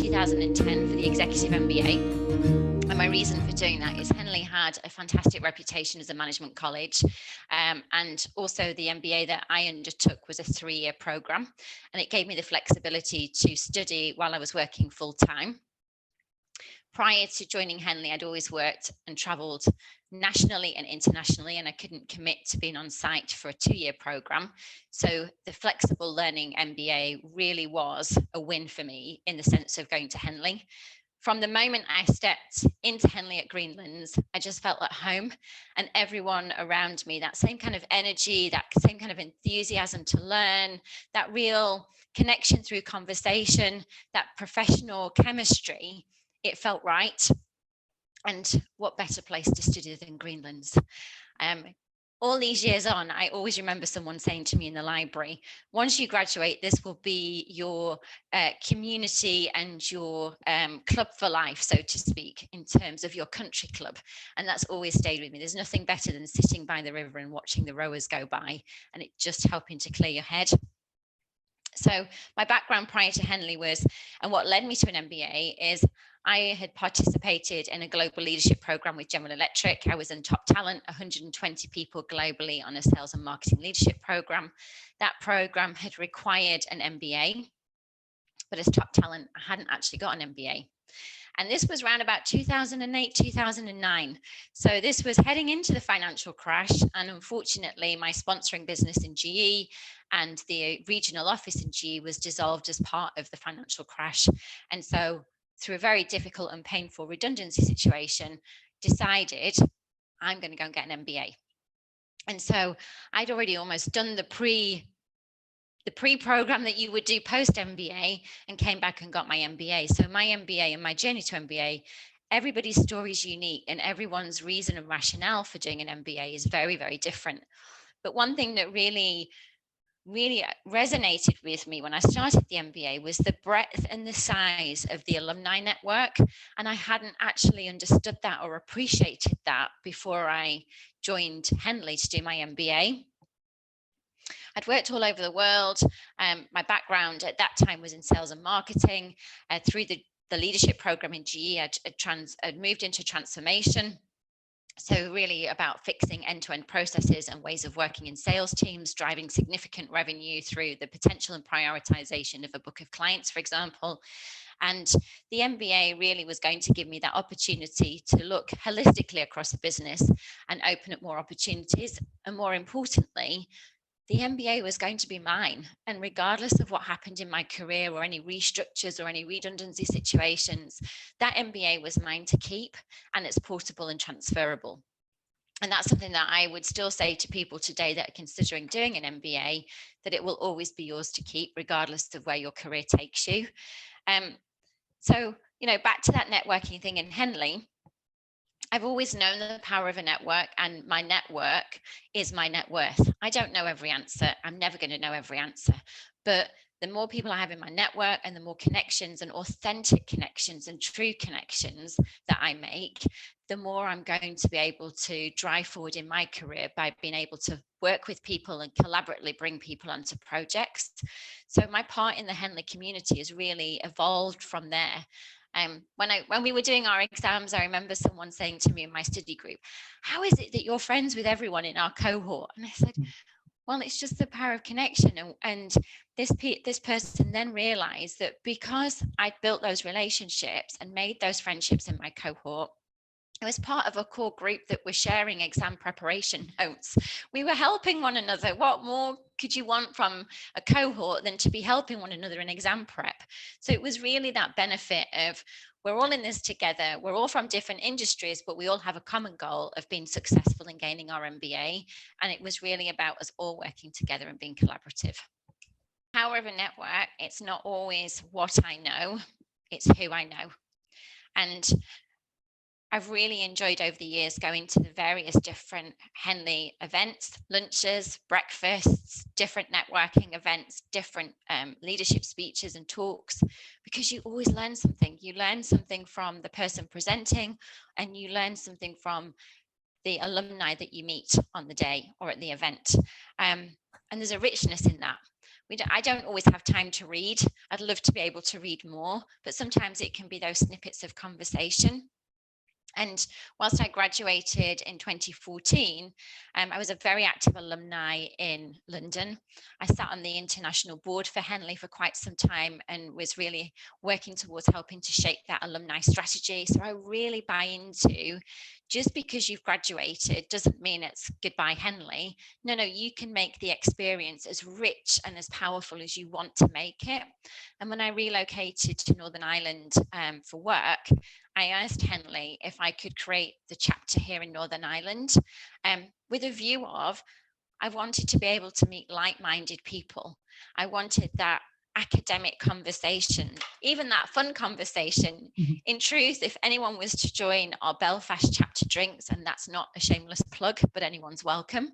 2010 for the Executive MBA. And my reason for doing that is Henley had a fantastic reputation as a management college. And also the MBA that I undertook was a 3-year program. And it gave me the flexibility to study while I was working full time. Prior to joining Henley, I'd always worked and travelled nationally and internationally, and I couldn't commit to being on site for a 2-year program. So the flexible learning MBA really was a win for me in the sense of going to Henley. From the moment I stepped into Henley at Greenlands, I just felt at home, and everyone around me, that same kind of energy, that same kind of enthusiasm to learn, that real connection through conversation, that professional chemistry, it felt right. And what better place to study than Greenlands? All these years on, I always remember someone saying to me in the library, once you graduate, this will be your community and your club for life, so to speak, in terms of your country club. And that's always stayed with me. There's nothing better than sitting by the river and watching the rowers go by, and it just helping to clear your head. So my background prior to Henley was, and what led me to an MBA is I had participated in a global leadership program with General Electric. I was in top talent, 120 people globally on a sales and marketing leadership program. That program had required an MBA, but as top talent, I hadn't actually got an MBA. And this was around about 2008, 2009. So this was heading into the financial crash. And unfortunately, my sponsoring business in GE and the regional office in GE was dissolved as part of the financial crash. And so through a very difficult and painful redundancy situation, decided I'm going to go and get an MBA. And so I'd already almost done the pre-program that you would do post MBA and came back and got my MBA. So my MBA and my journey to MBA, everybody's story is unique and everyone's reason and rationale for doing an MBA is very, very different. But one thing that really resonated with me when I started the MBA was the breadth and the size of the alumni network. And I hadn't actually understood that or appreciated that before I joined Henley to do my MBA. I'd worked all over the world. My background at that time was in sales and marketing. Through the leadership program in GE, I'd moved into transformation. So really about fixing end-to-end processes and ways of working in sales teams, driving significant revenue through the potential and prioritization of a book of clients, for example. And the MBA really was going to give me that opportunity to look holistically across a business and open up more opportunities. And more importantly, the MBA was going to be mine. And regardless of what happened in my career or any restructures or any redundancy situations, that MBA was mine to keep, and it's portable and transferable. And that's something that I would still say to people today that are considering doing an MBA, that it will always be yours to keep, regardless of where your career takes you. So, back to that networking thing in Henley, I've always known the power of a network, and my network is my net worth. I don't know every answer. I'm never going to know every answer. But the more people I have in my network and the more connections and authentic connections and true connections that I make, the more I'm going to be able to drive forward in my career by being able to work with people and collaboratively bring people onto projects. So my part in the Henley community has really evolved from there. When we were doing our exams, I remember someone saying to me in my study group, how is it that you're friends with everyone in our cohort? And I said, well, it's just the power of connection. And this person then realized that because I'd built those relationships and made those friendships in my cohort, it was part of a core group that was sharing exam preparation notes. We were helping one another. What more could you want from a cohort than to be helping one another in exam prep? So it was really that benefit of, we're all in this together. We're all from different industries, but we all have a common goal of being successful in gaining our MBA. And it was really about us all working together and being collaborative. Power of a network, it's not always what I know, it's who I know. And I've really enjoyed over the years going to the various different Henley events, lunches, breakfasts, different networking events, different leadership speeches and talks, because you always learn something. You learn something from the person presenting, and you learn something from the alumni that you meet on the day or at the event. And there's a richness in that. I don't always have time to read. I'd love to be able to read more, but sometimes it can be those snippets of conversation. And whilst I graduated in 2014, I was a very active alumni in London. I sat on the international board for Henley for quite some time and was really working towards helping to shape that alumni strategy. So I really buy into, just because you've graduated doesn't mean it's goodbye Henley. No, you can make the experience as rich and as powerful as you want to make it. And when I relocated to Northern Ireland for work, I asked Henley if I could create the chapter here in Northern Ireland with a view of, I wanted to be able to meet like-minded people. I wanted that academic conversation, even that fun conversation. Mm-hmm. In truth, if anyone was to join our Belfast chapter drinks, and that's not a shameless plug, but anyone's welcome,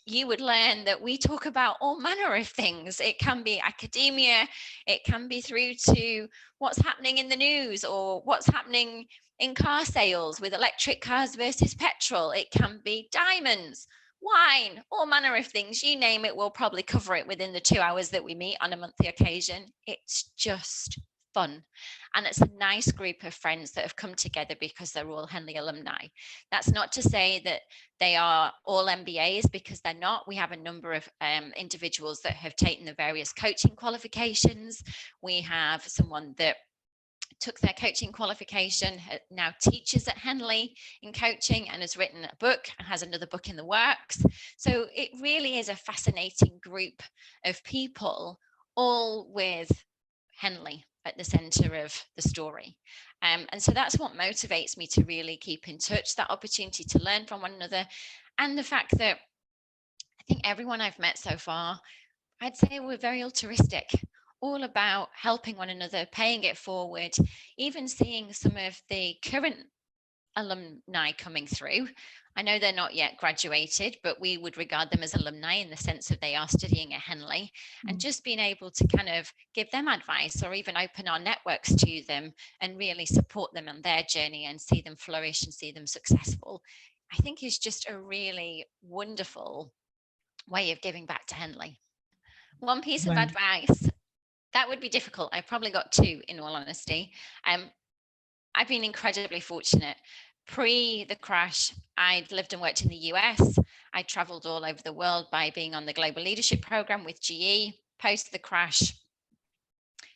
you would learn that we talk about all manner of things. It can be academia, it can be through to what's happening in the news or what's happening in car sales with electric cars versus petrol. It can be diamonds, wine, all manner of things. You name it, we'll probably cover it within the 2 hours that we meet on a monthly occasion. It's just fun. And it's a nice group of friends that have come together because they're all Henley alumni. That's not to say that they are all MBAs, because they're not. We have a number of individuals that have taken the various coaching qualifications. We have someone that took their coaching qualification, now teaches at Henley in coaching and has written a book and has another book in the works. So it really is a fascinating group of people, all with Henley at the center of the story. And so that's what motivates me to really keep in touch, that opportunity to learn from one another. And the fact that I think everyone I've met so far, I'd say we're very altruistic, all about helping one another, paying it forward, even seeing some of the current alumni coming through. I know they're not yet graduated, but we would regard them as alumni in the sense that they are studying at Henley, and just being able to kind of give them advice or even open our networks to them and really support them on their journey and see them flourish and see them successful, I think is just a really wonderful way of giving back to Henley. One piece of advice, that would be difficult. I've probably got two, in all honesty. I've been incredibly fortunate. Pre the crash, I'd lived and worked in the US. I traveled all over the world by being on the Global Leadership Program with GE. Post the crash,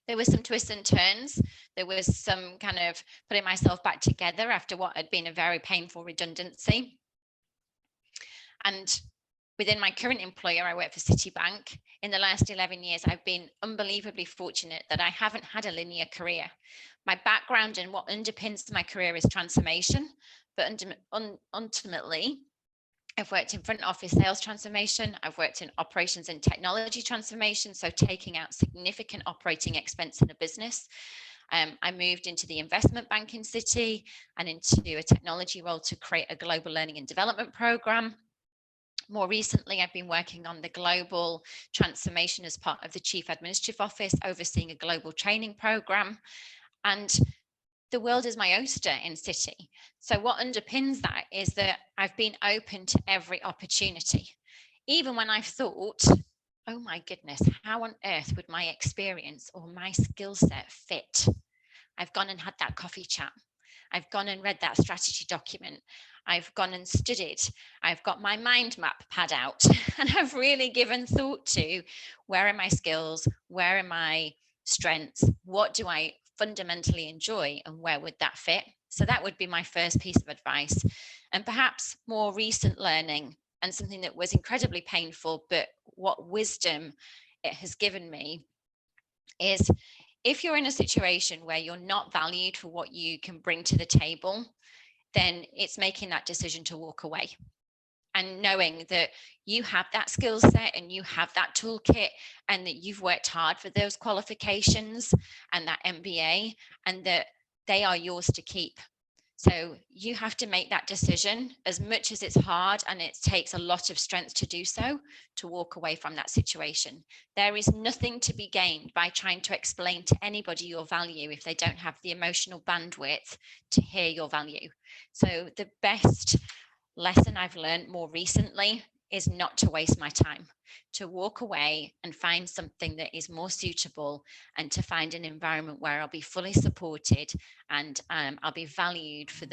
there were some twists and turns. There was some kind of putting myself back together after what had been a very painful redundancy. And within my current employer, I work for Citibank. In the last 11 years, I've been unbelievably fortunate that I haven't had a linear career. My background and what underpins my career is transformation, but ultimately, I've worked in front office sales transformation. I've worked in operations and technology transformation, so taking out significant operating expense in a business. I moved into the investment bank in Citi and into a technology role to create a global learning and development program. More recently, I've been working on the global transformation as part of the Chief Administrative Office, overseeing a global training program. And the world is my oyster in Citi. So what underpins that is that I've been open to every opportunity. Even when I've thought, oh my goodness, how on earth would my experience or my skill set fit? I've gone and had that coffee chat. I've gone and read that strategy document. I've gone and studied. I've got my mind map pad out, and I've really given thought to where are my skills, where are my strengths, what do I fundamentally enjoy, and where would that fit? So that would be my first piece of advice. And perhaps more recent learning, and something that was incredibly painful, but what wisdom it has given me is, if you're in a situation where you're not valued for what you can bring to the table, then it's making that decision to walk away. And knowing that you have that skill set and you have that toolkit and that you've worked hard for those qualifications and that MBA, and that they are yours to keep. So you have to make that decision, as much as it's hard and it takes a lot of strength to do so, to walk away from that situation. There is nothing to be gained by trying to explain to anybody your value if they don't have the emotional bandwidth to hear your value. So the best lesson I've learned more recently is not to waste my time, to walk away and find something that is more suitable, and to find an environment where I'll be fully supported, and I'll be valued for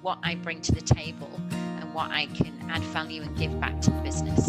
what I bring to the table and what I can add value and give back to the business.